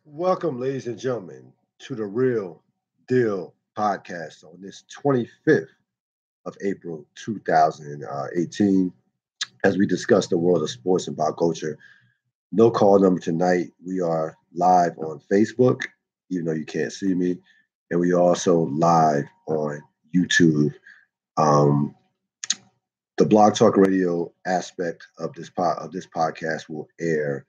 Welcome, ladies and gentlemen, to the Real Deal Podcast on this 25th of April 2018 as we discuss the world of sports and pop culture. No call number tonight. We are live on Facebook, even though you can't see me, and we are also live on YouTube. Um, the Blog Talk Radio aspect of this podcast will air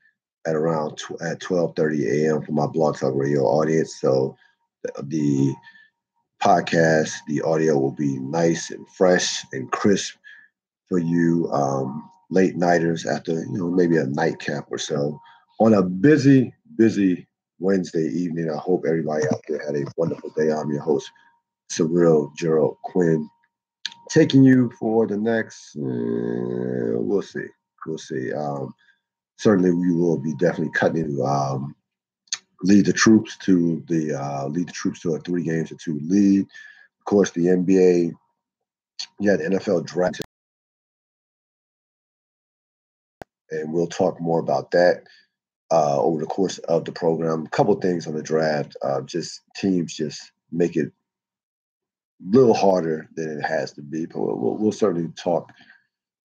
at around at 12:30 a.m. for my Blog Talk Radio audience. So the podcast, the audio will be nice and fresh and crisp for you late nighters after maybe a nightcap or so on a busy Wednesday evening. I hope everybody out there had a wonderful day. I'm your host, Cyril Gerald Quinn, taking you for the next. We'll see. We'll see. Certainly, we will be definitely cutting into lead the troops to a 3-2 lead. Of course, the NBA. You had the NFL draft, and we'll talk more about that over the course of the program. A couple things on the draft. Just teams just make it a little harder than it has to be, but we'll certainly talk.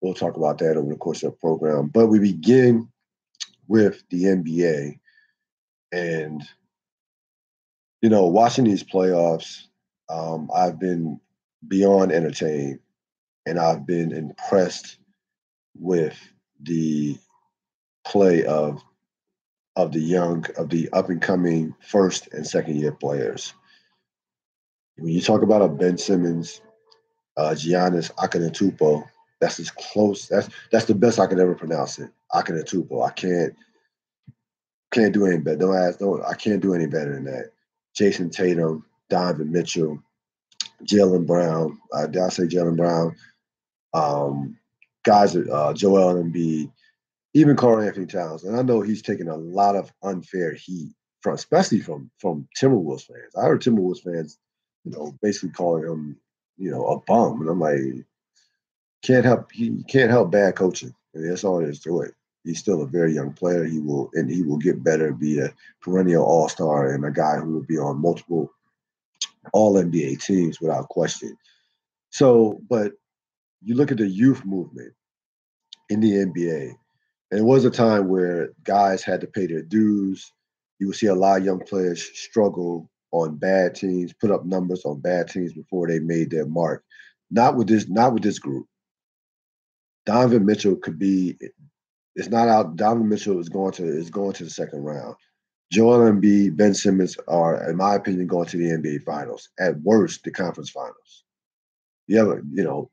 We'll talk about that over the course of the program. But we begin with the NBA, and watching these playoffs, I've been beyond entertained, and I've been impressed with the play of the up and coming first and second year players. When you talk about a Ben Simmons, Giannis Antetokounmpo, that's as close. That's the best I can ever pronounce it. Antetokounmpo. I can't do any better. I can't do any better than that. Jason Tatum, Donovan Mitchell, Jaylen Brown. Did I say Jaylen Brown? Guys, Joel Embiid, even Karl Anthony Towns. And I know he's taking a lot of unfair heat especially from Timberwolves fans. I heard Timberwolves fans, basically calling him, a bum. And I'm like, he can't help bad coaching. I mean, that's all there is to it. He's still a very young player. He will get better, be a perennial all-star and a guy who will be on multiple all-NBA teams without question. So, but you look at the youth movement in the NBA, and it was a time where guys had to pay their dues. You would see a lot of young players struggle on bad teams, put up numbers on bad teams before they made their mark. Not with this group. Donovan Mitchell could be. It's not out. Donovan Mitchell is going to the second round. Joel Embiid, Ben Simmons are, in my opinion, going to the NBA Finals. At worst, the conference finals. You have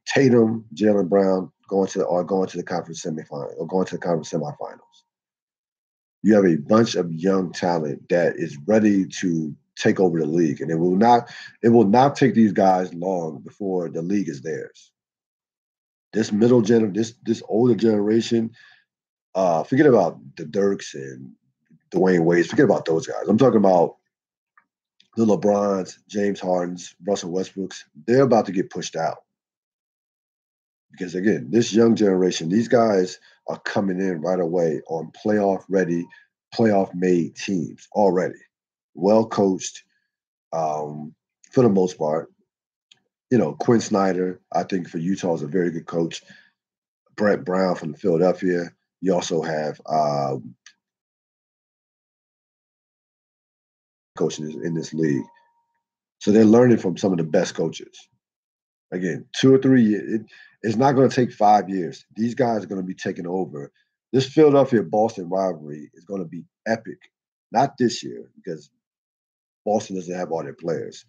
Tatum, Jaylen Brown going to the conference semifinal or going to the conference semifinals. You have a bunch of young talent that is ready to take over the league, and it will not take these guys long before the league is theirs. This this older generation. Forget about the Dirks and Dwayne Wades. Forget about those guys. I'm talking about the LeBrons, James Hardens, Russell Westbrooks. They're about to get pushed out. Because, again, this young generation, these guys are coming in right away on playoff-ready, playoff-made teams already. Well-coached for the most part. Quinn Snyder, I think for Utah, is a very good coach. Brett Brown from Philadelphia. You also have coaches in this league. So they're learning from some of the best coaches. Again, 2 or 3 years. It's not going to take 5 years. These guys are going to be taking over. This Philadelphia-Boston rivalry is going to be epic. Not this year, because Boston doesn't have all their players.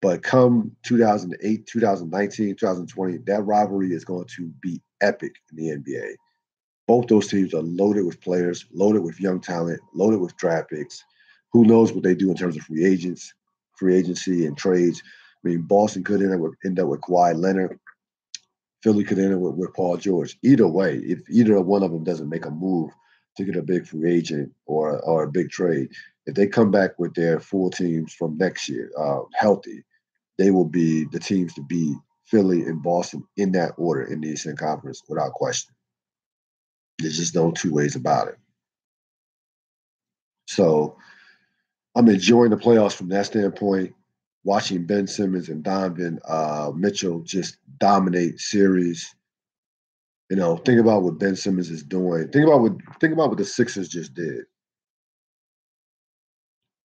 But come 2008, 2019, 2020, that rivalry is going to be epic in the NBA. Both those teams are loaded with players, loaded with young talent, loaded with draft picks. Who knows what they do in terms of free agency and trades. I mean, Boston could end up with Kawhi Leonard. Philly could end up with Paul George. Either way, if either one of them doesn't make a move to get a big free agent or a big trade, if they come back with their full teams from next year healthy, they will be the teams to beat Philly and Boston in that order in the Eastern Conference without question. There's just no two ways about it. So I'm enjoying the playoffs from that standpoint. Watching Ben Simmons and Donovan Mitchell just dominate series. Think about what Ben Simmons is doing. Think about what the Sixers just did.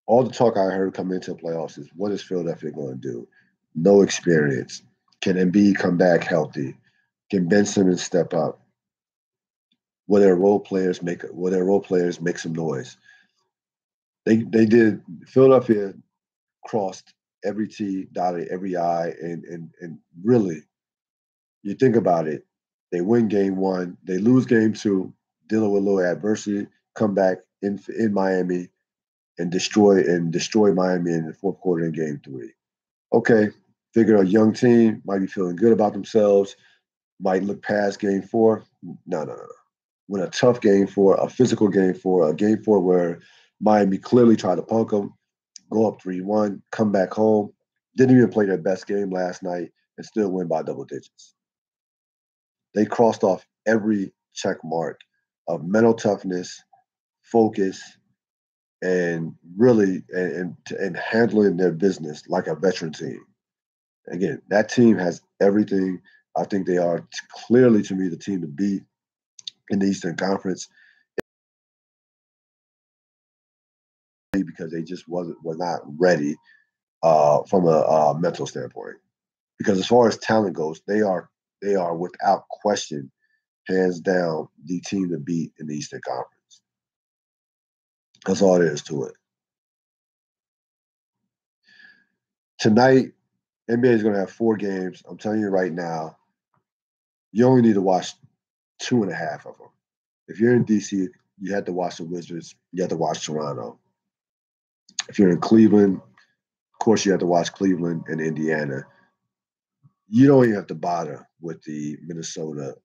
All the talk I heard coming into the playoffs is what is Philadelphia going to do? No experience. Can Embiid come back healthy? Can Ben Simmons step up? Will their role players make some noise? They did. Philadelphia crossed every T, dotted every I, and really, you think about it, they win game one, they lose game two, dealing with a little adversity, come back in Miami and destroy Miami in the fourth quarter in game three. Okay, figure a young team might be feeling good about themselves, might look past game four. No. Win a tough game four, a physical game four, a game four where Miami clearly tried to punk them, go up 3-1, come back home, didn't even play their best game last night, and still win by double digits. They crossed off every check mark of mental toughness, focus, and really and handling their business like a veteran team. Again, that team has everything. I think they are clearly, to me, the team to beat in the Eastern Conference because they just were not ready from a mental standpoint. Because as far as talent goes, they are without question, hands down, the team to beat in the Eastern Conference. That's all there is to it. Tonight, NBA is going to have 4 games. I'm telling you right now, you only need to watch 2.5 of them. If you're in DC, you have to watch the Wizards. You have to watch Toronto. If you're in Cleveland, of course, you have to watch Cleveland and Indiana. You don't even have to bother with the Minnesota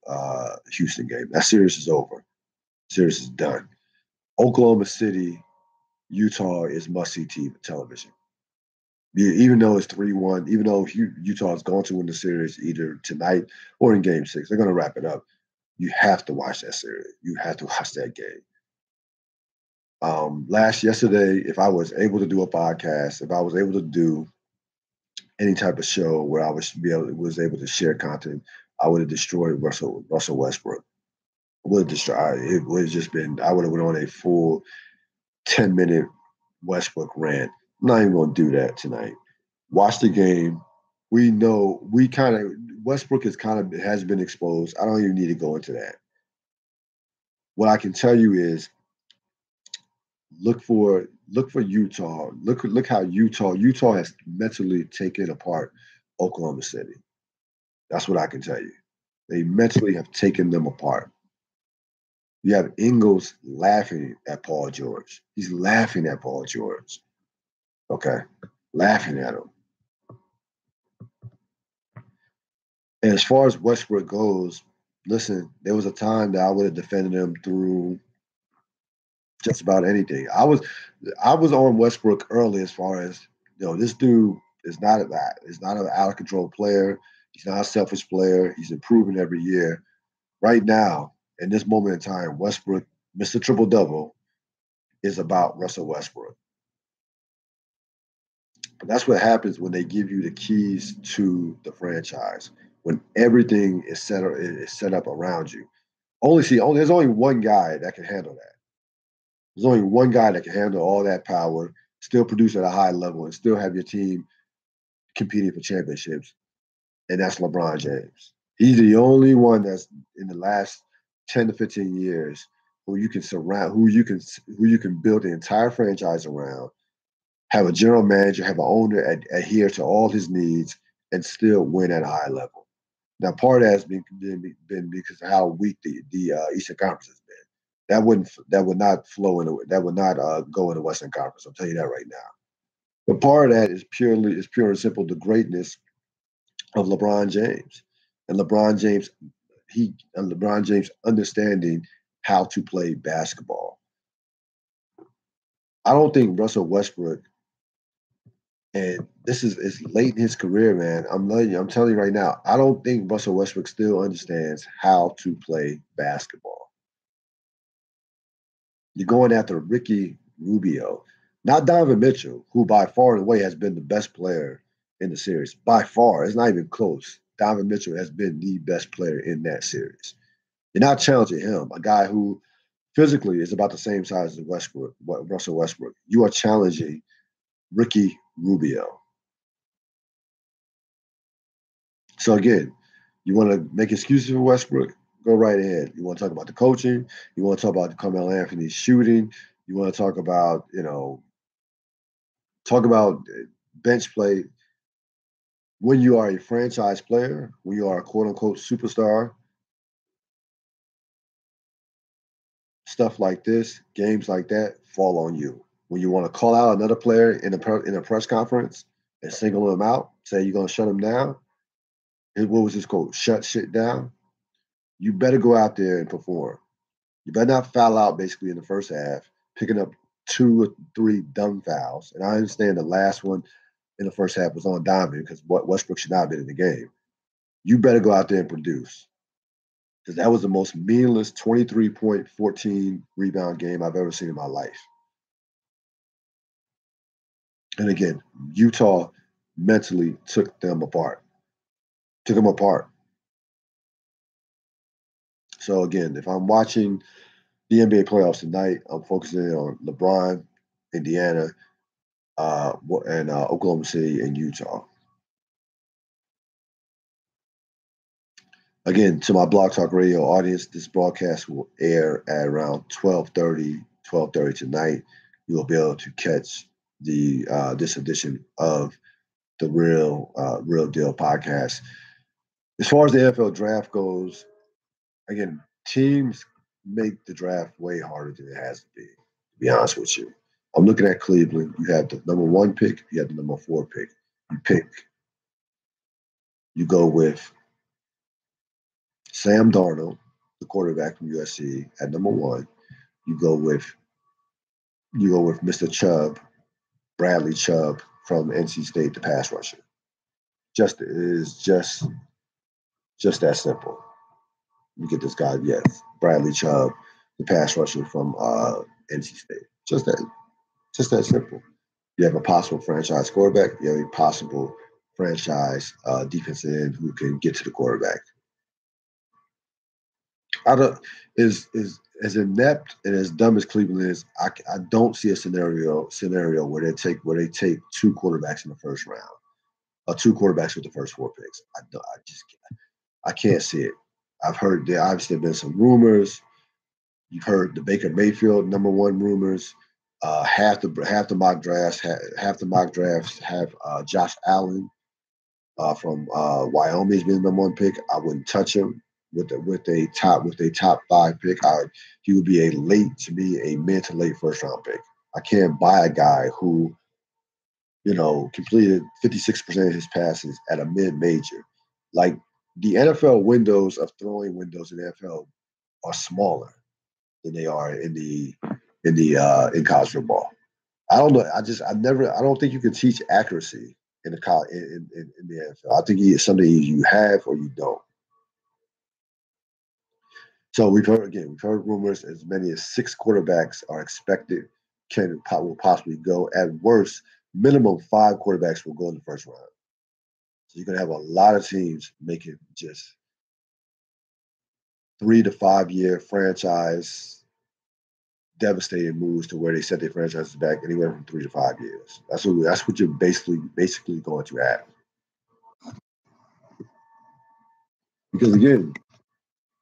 Houston game. That series is over. Series is done. Oklahoma City, Utah is must-see television. Even though it's 3-1, even though Utah is going to win the series either tonight or in Game 6, they're going to wrap it up. You have to watch that series. You have to watch that game. Yesterday, if I was able to do a podcast, if I was able to do any type of show where I was able to share content, I would have destroyed Russell Westbrook. Would have destroyed. It would have just been. I would have went on a full 10-minute Westbrook rant. I'm not even going to do that tonight. Watch the game. We know Westbrook has been exposed. I don't even need to go into that. What I can tell you is look for Utah. Look how Utah has mentally taken apart Oklahoma City. That's what I can tell you. They mentally have taken them apart. You have Ingles laughing at Paul George. He's laughing at Paul George. Okay, laughing at him. And as far as Westbrook goes, listen, there was a time that I would have defended him through just about anything. I was on Westbrook early as far as this dude is not an out of control player. He's not a selfish player. He's improving every year. Right now, in this moment in time, Westbrook, Mr. Triple Double, is about Russell Westbrook. And that's what happens when they give you the keys to the franchise. When everything is set up around you. There's only one guy that can handle that. There's only one guy that can handle all that power, still produce at a high level, and still have your team competing for championships, and that's LeBron James. He's the only one that's in the last 10 to 15 years who you can build the entire franchise around, have a general manager, have an owner adhere to all his needs, and still win at a high level. Now, part of that has been because of how weak the Eastern Conference has been. That would not go in the Western Conference. I'll tell you that right now. But part of that is pure and simple the greatness of LeBron James, and LeBron James understanding how to play basketball. I don't think Russell Westbrook, and this is late in his career, man. I'm telling you right now, I don't think Russell Westbrook still understands how to play basketball. You're going after Ricky Rubio. Not Donovan Mitchell, who by far and away has been the best player in the series. By far, it's not even close. Donovan Mitchell has been the best player in that series. You're not challenging him, a guy who physically is about the same size as Russell Westbrook. You are challenging Ricky Rubio. So again, you want to make excuses for Westbrook? Go right ahead. You want to talk about the coaching? You want to talk about Carmelo Anthony's shooting? You want to talk about, bench play? When you are a franchise player, when you are a quote unquote superstar, stuff like this, games like that fall on you. When you want to call out another player in a press conference and single them out, say you're going to shut them down. What was his quote? Shut shit down. You better go out there and perform. You better not foul out basically in the first half, picking up 2 or 3 dumb fouls. And I understand the last one in the first half was on Donovan because Westbrook should not have been in the game. You better go out there and produce because that was the most meaningless 23.14 rebound game I've ever seen in my life. And again, Utah mentally took them apart. So again, if I'm watching the NBA playoffs tonight, I'm focusing on LeBron, Indiana, and Oklahoma City and Utah. Again, to my Blog Talk Radio audience, this broadcast will air at around 12:30 tonight. You will be able to catch this edition of the Real Deal Podcast. As far as the NFL draft goes, again, teams make the draft way harder than it has to be honest with you. I'm looking at Cleveland. You have the number 1 pick, you have the number 4 pick. You go with Sam Darnold, the quarterback from USC, at number 1. You go with Mr. Chubb, Bradley Chubb from NC State, the pass rusher. Just that simple. You get this guy, yes, Bradley Chubb, the pass rusher from NC State. Just that simple. You have a possible franchise quarterback. You have a possible franchise defensive end who can get to the quarterback. I don't is as inept and as dumb as Cleveland is. I don't see a scenario where they take 2 quarterbacks in the first round, or 2 quarterbacks with the first 4 picks. I can't see it. I've heard there obviously have been some rumors. You've heard the Baker Mayfield number 1 rumors. Half the mock drafts have Josh Allen from Wyoming's been the number 1 pick. I wouldn't touch him with a top 5 pick. He would be a mid to late first round pick. I can't buy a guy who, completed 56% of his passes at a mid-major. Like, the NFL windows of throwing windows in the NFL are smaller than they are in college football. I don't know. I don't think you can teach accuracy in the NFL. I think it's something you have or you don't. So we've heard rumors as many as 6 quarterbacks are expected will possibly go. At worst, minimum 5 quarterbacks will go in the first round. So you're gonna have a lot of teams making just 3 to 5 year franchise devastating moves to where they set their franchises back anywhere from 3 to 5 years. That's what you're basically going to have. Because again,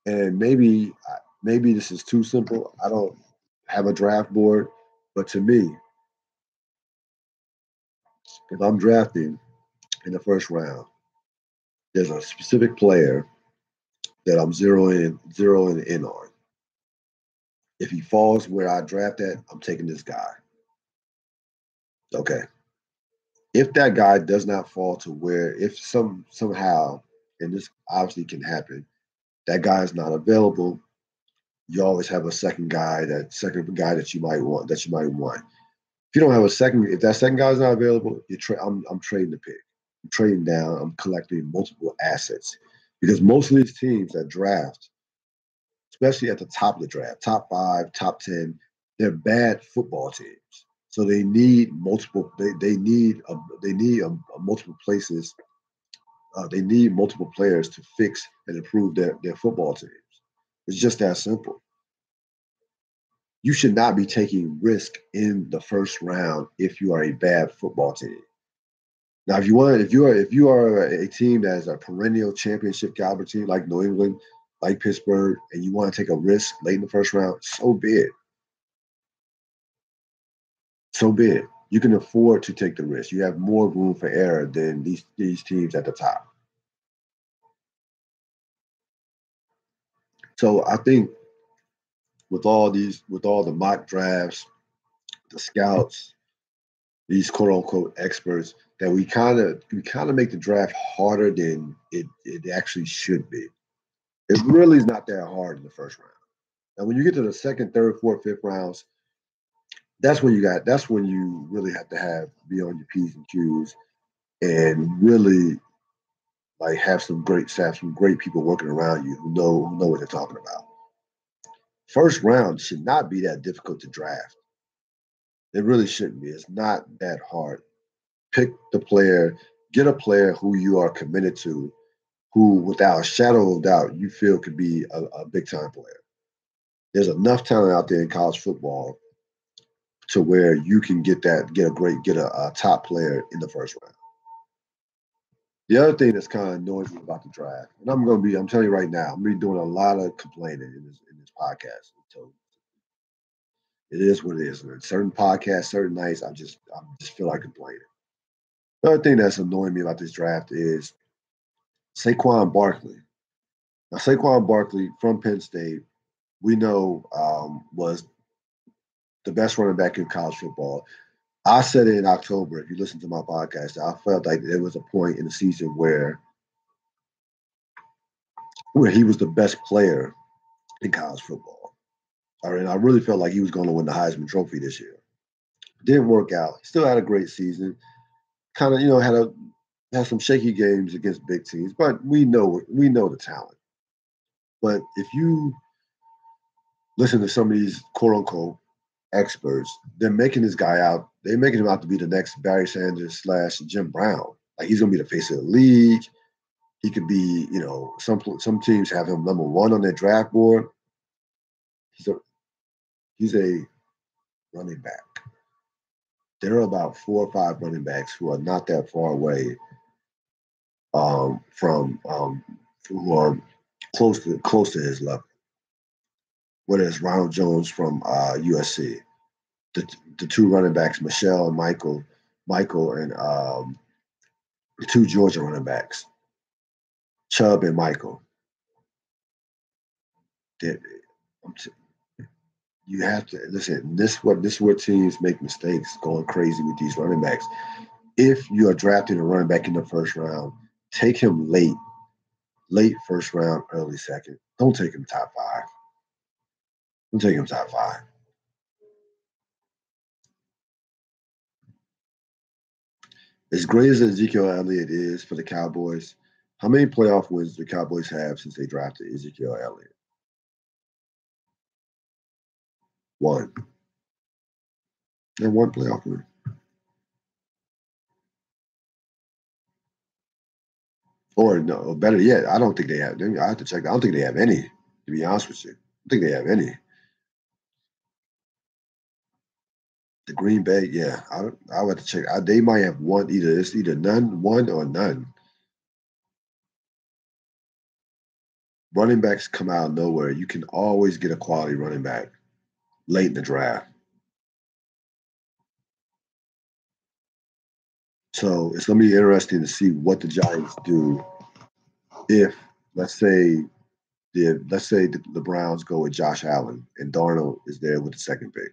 and maybe this is too simple. I don't have a draft board, but to me, if I'm drafting in the first round, there's a specific player that I'm zeroing in on. If he falls where I draft at, I'm taking this guy. Okay. If that guy does not fall to where, if somehow, and this obviously can happen, that guy is not available, you always have a second guy that you might want. If you don't have if that second guy is not available, I'm trading the pick. I'm trading down. I'm collecting multiple assets because most of these teams that draft, especially at the top of the draft, top 5, top 10, they're bad football teams. So they need multiple. They need multiple places. They need multiple players to fix and improve their football teams. It's just that simple. You should not be taking risk in the first round if you are a bad football team. Now, if you are a team that is a perennial championship caliber team like New England, like Pittsburgh, and you want to take a risk late in the first round, so be it. So be it. You can afford to take the risk. You have more room for error than these teams at the top. So I think with all the mock drafts, the scouts, these quote unquote experts, that we kind of make the draft harder than it actually should be. It really is not that hard in the first round. Now, when you get to the second, third, fourth, fifth rounds, that's when you really have to be on your P's and Q's and really like have some great people working around you who know what they're talking about. First round should not be that difficult to draft. It really shouldn't be. It's not that hard. Pick the player, get a player who you are committed to, who without a shadow of doubt you feel could be a big time player. There's enough talent out there in college football to where you can get a top player in the first round. The other thing that's kind of annoying me about the draft, and I'm telling you right now, I'm gonna be doing a lot of complaining in this podcast. So it is what it is. And certain podcasts, certain nights, I just feel like complaining. The other thing that's annoying me about this draft is Saquon Barkley. Now Saquon Barkley from Penn State, we know was the best running back in college football. I said it in October. If you listen to my podcast, I felt like there was a point in the season where he was the best player in college football. I mean, I really felt like he was going to win the Heisman Trophy this year. Didn't work out. Still had a great season. Kind of, had some shaky games against big teams, but we know the talent. But if you listen to some of these quote unquote experts, they're making him out to be the next Barry Sanders slash Jim Brown. Like he's gonna be the face of the league. He could be, some teams have him number one on their draft board. He's a he's a running back. There are about 4 or 5 running backs who are not that far away from who are close to his level. Whether it's Ronald Jones from USC, the the two running backs, Michelle and Michael and the two Georgia running backs, Chubb and Michael. That you have to listen. This is where teams make mistakes, going crazy with these running backs. If you are drafting a running back in the first round, take him late first round, early second. Don't take him top five. Don't take him top five. As great as Ezekiel Elliott is for the Cowboys, how many playoff wins the Cowboys have since they drafted Ezekiel Elliott? One. And one playoff win. Or no, better yet, I don't think they have. I have to check. I don't think they have any. To be honest with you, I don't think they have any. The Green Bay, yeah, I would have to check. They might have one. It's either none, one or none. Running backs come out of nowhere. You can always get a quality running back late in the draft. So it's going to be interesting to see what the Giants do if, let's say, the Browns go with Josh Allen and Darnold is there with the second pick.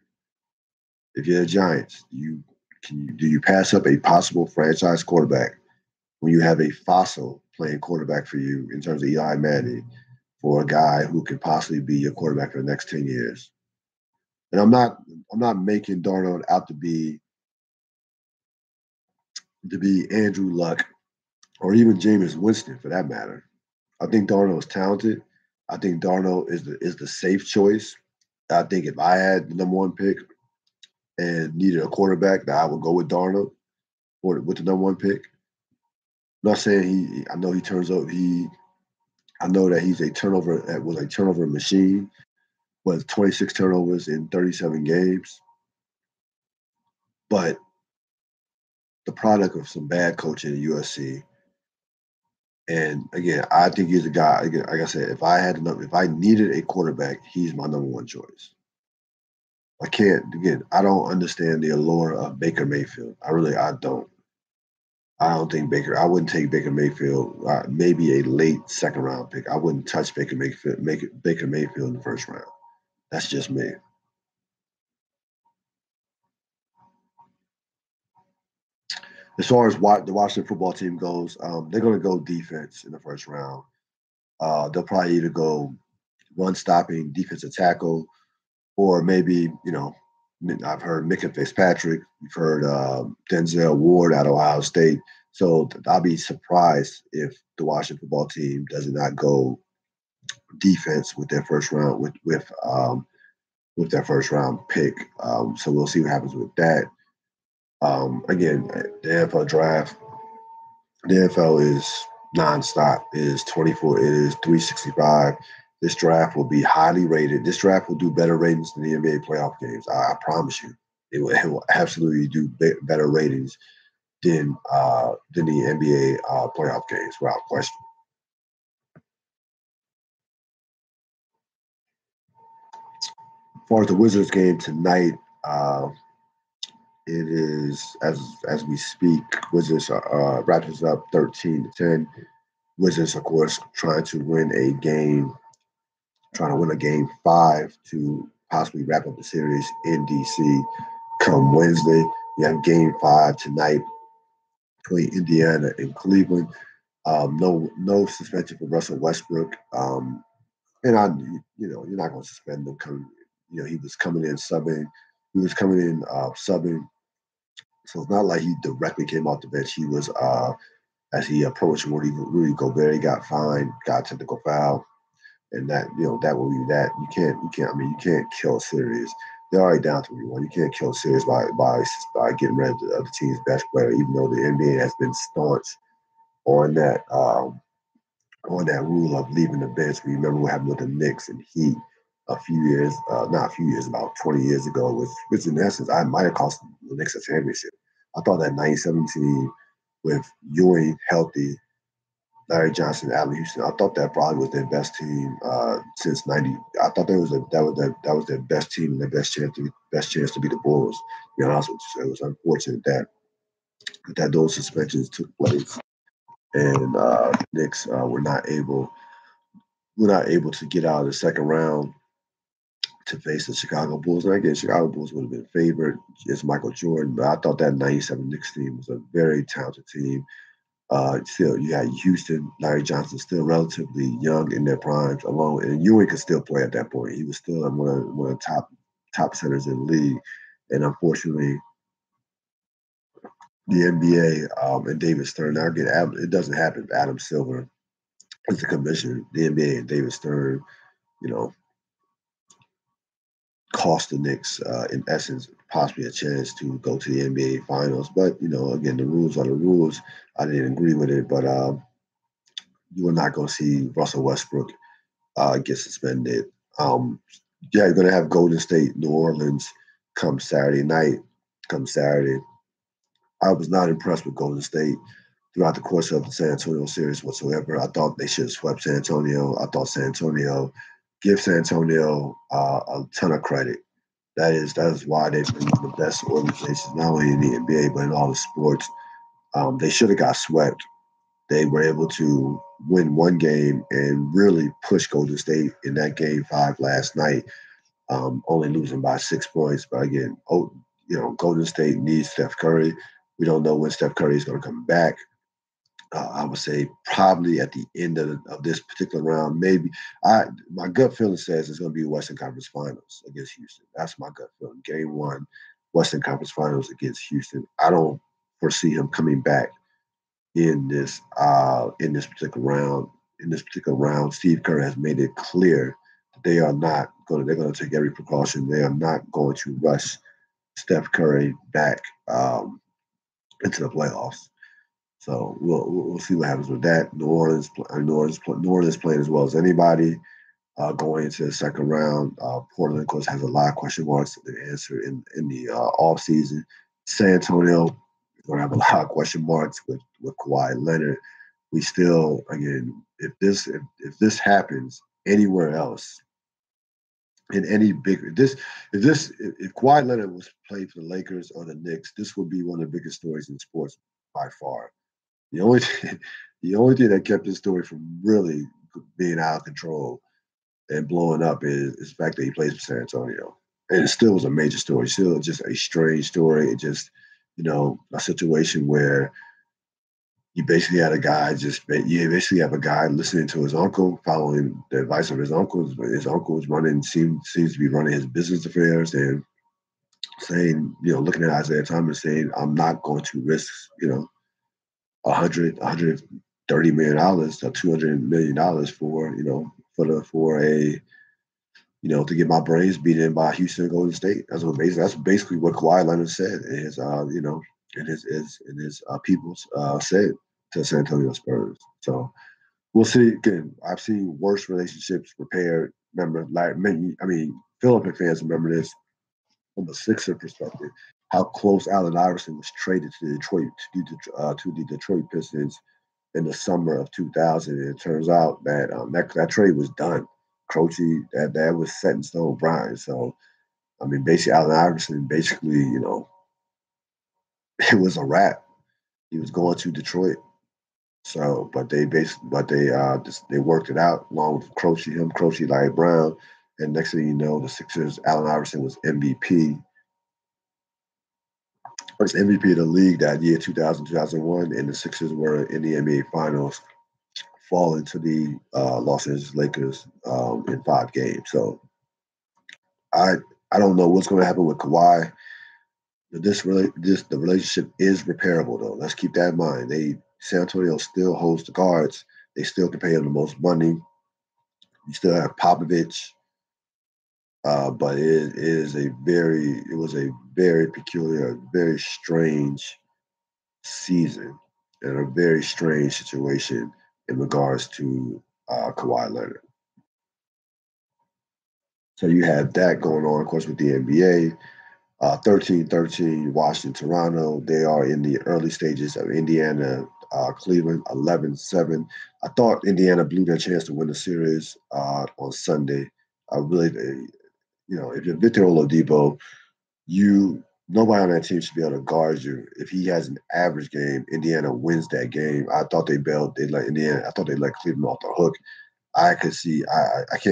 If you're the Giants, do you pass up a possible franchise quarterback when you have a fossil playing quarterback for you in terms of Eli Manning for a guy who could possibly be your quarterback for the next 10 years? And I'm not making Darnold out to be Andrew Luck or even Jameis Winston for that matter. I think Darnold is talented. I think Darnold is the safe choice. I think if I had the number one pick, and needed a quarterback, that I would go with Darnold with the number one pick. I'm not saying I know he turns over. I know that he's was a turnover machine. Was 26 turnovers in 37 games, but the product of some bad coaching at USC. And again, I think he's a guy. Again, like I said, if I needed a quarterback, he's my number one choice. I can't. Again, I don't understand the allure of Baker Mayfield. I don't. I don't think Baker. I wouldn't take Baker Mayfield. Maybe a late second round pick. I wouldn't touch Baker Mayfield. Baker Mayfield in the first round. That's just me. As far as what the Washington football team goes, they're going to go defense in the first round. They'll probably either go run stopping, defensive tackle, or maybe, I've heard Micah Fitzpatrick. You've heard Denzel Ward out of Ohio State. So I'll be surprised if the Washington football team does not go defense with their first round with their first round pick. So we'll see what happens with that. Again, the NFL draft, the NFL is nonstop. It is 24. It is 365. This draft will be highly rated. This draft will do better ratings than the NBA playoff games. I promise you, it will absolutely do better ratings than the NBA playoff games, without question. As far as the Wizards game tonight, it is as we speak. Wizards Raptors up 13-10. Wizards, of course, trying to win a game 5 to possibly wrap up the series in DC come Wednesday. You have game 5 tonight between Indiana and Cleveland. No suspension for Russell Westbrook. And you're not going to suspend him. He was coming in subbing. He was coming in subbing. So it's not like he directly came off the bench. He was as he approached Rudy Gobert, he got fined, got a technical foul, and that will be that. You can't kill a series. They're already down 3-1. You can't kill a series by getting rid of the team's best player, even though the NBA has been staunch on that rule of leaving the bench. We remember what happened with the Knicks and Heat a few years, not a few years, about 20 years ago, which in essence, I might have cost the Knicks a championship. I thought that 97 team with Ewing healthy, Larry Johnson, Allen Houston, I thought that probably was their best team since '90. I thought that was their best team and their best chance to beat the Bulls. To be honest with you, so it was unfortunate that those suspensions took place, and Knicks were not able to get out of the second round to face the Chicago Bulls. And again, Chicago Bulls would have been favored. It's Michael Jordan, but I thought that '97 Knicks team was a very talented team. Still, you had Houston, Larry Johnson, still relatively young in their primes, alone, and Ewing could still play at that point. He was still one of the top centers in the league, and unfortunately, the NBA and David Stern. Now again, it doesn't happen. Adam Silver is the commissioner. The NBA and David Stern, you know, cost the Knicks, in essence, possibly a chance to go to the NBA Finals. But again, the rules are the rules. I didn't agree with it, but you are not going to see Russell Westbrook get suspended. You're going to have Golden State, New Orleans come Saturday night. Come Saturday, I was not impressed with Golden State throughout the course of the San Antonio series whatsoever. I thought they should have swept San Antonio. I thought give San Antonio a ton of credit. That is why they've been the best organizations, not only in the NBA, but in all the sports. They should have got swept. They were able to win one game and really push Golden State in that game 5 last night, only losing by 6 points. But again, Golden State needs Steph Curry. We don't know when Steph Curry is going to come back. I would say probably at the end of this particular round, maybe. My gut feeling says it's going to be Western Conference Finals against Houston. That's my gut feeling. Game 1, Western Conference Finals against Houston. I don't foresee him coming back in this particular round. In this particular round, Steve Kerr has made it clear that they're going to take every precaution. They are not going to rush Steph Curry back into the playoffs. So we'll see what happens with that. New Orleans playing as well as anybody going into the second round. Portland, of course, has a lot of question marks to answer in the off season. San Antonio is going to have a lot of question marks with Kawhi Leonard. We still, again, if this happens anywhere else, in any big if Kawhi Leonard was played for the Lakers or the Knicks, this would be one of the biggest stories in sports by far. The only the only thing that kept this story from really being out of control and blowing up is the fact that he plays for San Antonio. And it still was a major story, still just a strange story. It just, a situation where you basically had a guy you basically have a guy listening to his uncle, following the advice of his uncle. His uncle seems to be running his business affairs and saying, looking at Isaiah Thomas saying, I'm not going to risk, 130 million dollars or $200 million for a to get my brains beat in by Houston and Golden State. That's basically what Kawhi Leonard said in his people's said to San Antonio Spurs. So we'll see. Again, I've seen worse relationships repaired. Remember, Philadelphia fans remember this from a Sixer perspective. How close Allen Iverson was traded to the Detroit Pistons in the summer of 2000. And it turns out that that trade was done. Croce, that was set in stone, Brian. So, basically, Allen Iverson, it was a wrap. He was going to Detroit. So, but they worked it out along with Croce, Larry Brown, and next thing you know, the Sixers, Allen Iverson was MVP. First MVP of the league that year, 2000, 2001, and the Sixers were in the NBA Finals, falling to the Los Angeles Lakers in 5 games. So I don't know what's going to happen with Kawhi. The relationship is repairable though. Let's keep that in mind. San Antonio still holds the cards. They still can pay him the most money. You still have Popovich, but it was a very peculiar, very strange season and a very strange situation in regards to Kawhi Leonard. So you have that going on, of course, with the NBA. 13-13, Washington, Toronto. They are in the early stages of Indiana, Cleveland, 11-7. I thought Indiana blew their chance to win the series on Sunday. I really, if you're Victor Oladipo, nobody on that team should be able to guard you. If he has an average game, Indiana wins that game. I thought they let Cleveland off the hook. I can't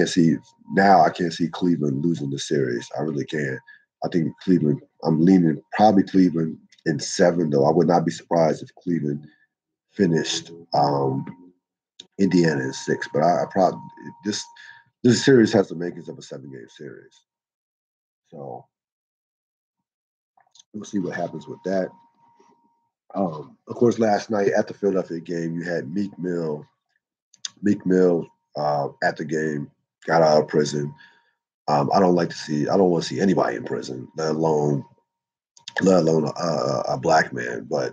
see Cleveland losing the series. I really can't. I think Cleveland, I'm leaning probably Cleveland in 7, though. I would not be surprised if Cleveland finished Indiana in 6. But I probably this series has the makings of a 7-game series. So we'll see what happens with that. Of course, last night at the Philadelphia game, you had Meek Mill. At the game, got out of prison. I don't want to see anybody in prison, let alone a black man. But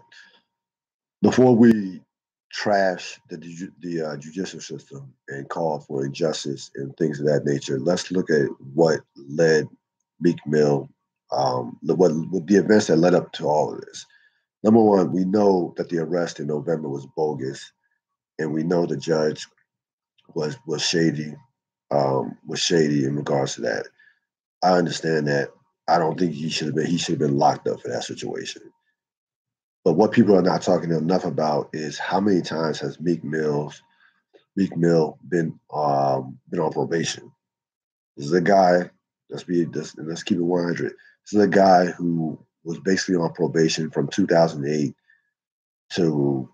before we trash the judicial system and call for injustice and things of that nature, let's look at what led Meek Mill, what the events that led up to all of this. Number one, we know that the arrest in November was bogus, and we know the judge was shady in regards to that. I understand that. I don't think he should have been locked up for that situation. But what people are not talking enough about is how many times has Meek Mill been on probation. This is a guy. Let's keep it 100. This is a guy who was basically on probation from 2008 to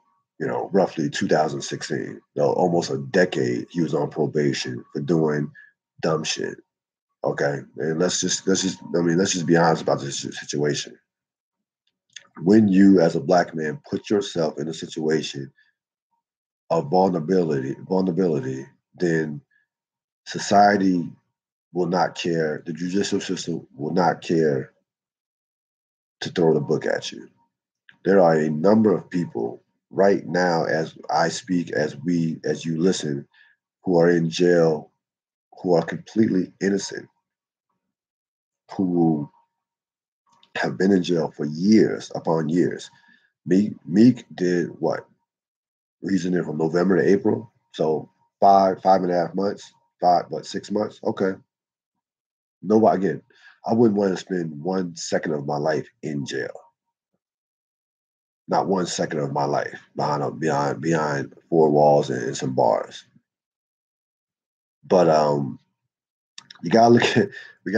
roughly 2016. Almost a decade he was on probation for doing dumb shit. Okay, and let's just be honest about this situation. When you, as a black man, put yourself in a situation of vulnerability, then society will not care. The judicial system will not care to throw the book at you. There are a number of people right now, as I speak, as you listen, who are in jail, who are completely innocent, who have been in jail for years upon years. Meek did what? He's in there from November to April, so 5.5 months, 6 months. Okay, nobody again. I wouldn't want to spend 1 second of my life in jail. Not 1 second of my life behind four walls and some bars. But you gotta look at we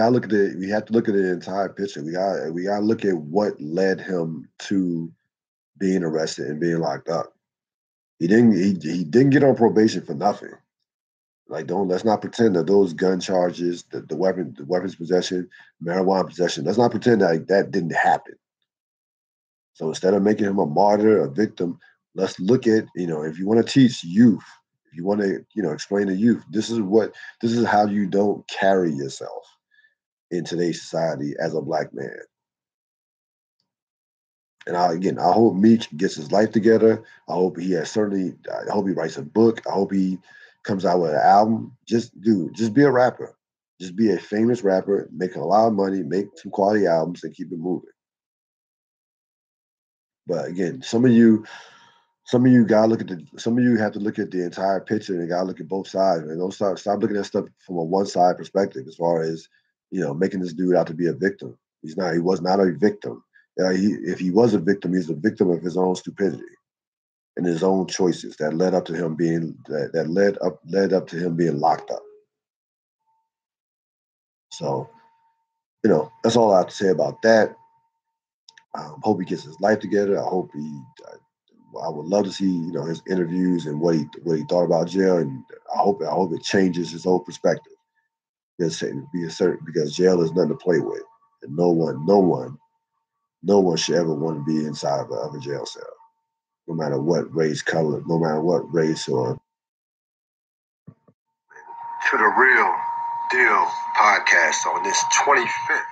have to look at the entire picture. We gotta look at what led him to being arrested and being locked up. He didn't get on probation for nothing. Like let's not pretend that those gun charges, the weapons possession, marijuana possession, let's not pretend that didn't happen. So instead of making him a martyr, a victim, let's look at, if you want to teach youth, if you want to, explain to youth, this is how you don't carry yourself in today's society as a Black man. And I hope Meek gets his life together. I hope I hope he writes a book. I hope he comes out with an album. Just be a rapper. Just be a famous rapper, make a lot of money, make some quality albums, and keep it moving. But again, some of you have to look at the entire picture and gotta look at both sides, and don't stop looking at stuff from a one side perspective as far as, making this dude out to be a victim. He was not a victim. If he was a victim, he's a victim of his own stupidity and his own choices that led up to him being led up to him being locked up. So, that's all I have to say about that. Hope he gets his life together. I would love to see, his interviews and what he thought about jail, and I hope it changes his whole perspective. Because jail is nothing to play with, and no one should ever want to be inside of a jail cell, no matter what race, color, no matter what race or. To the Ril Dil Podcast on this 25th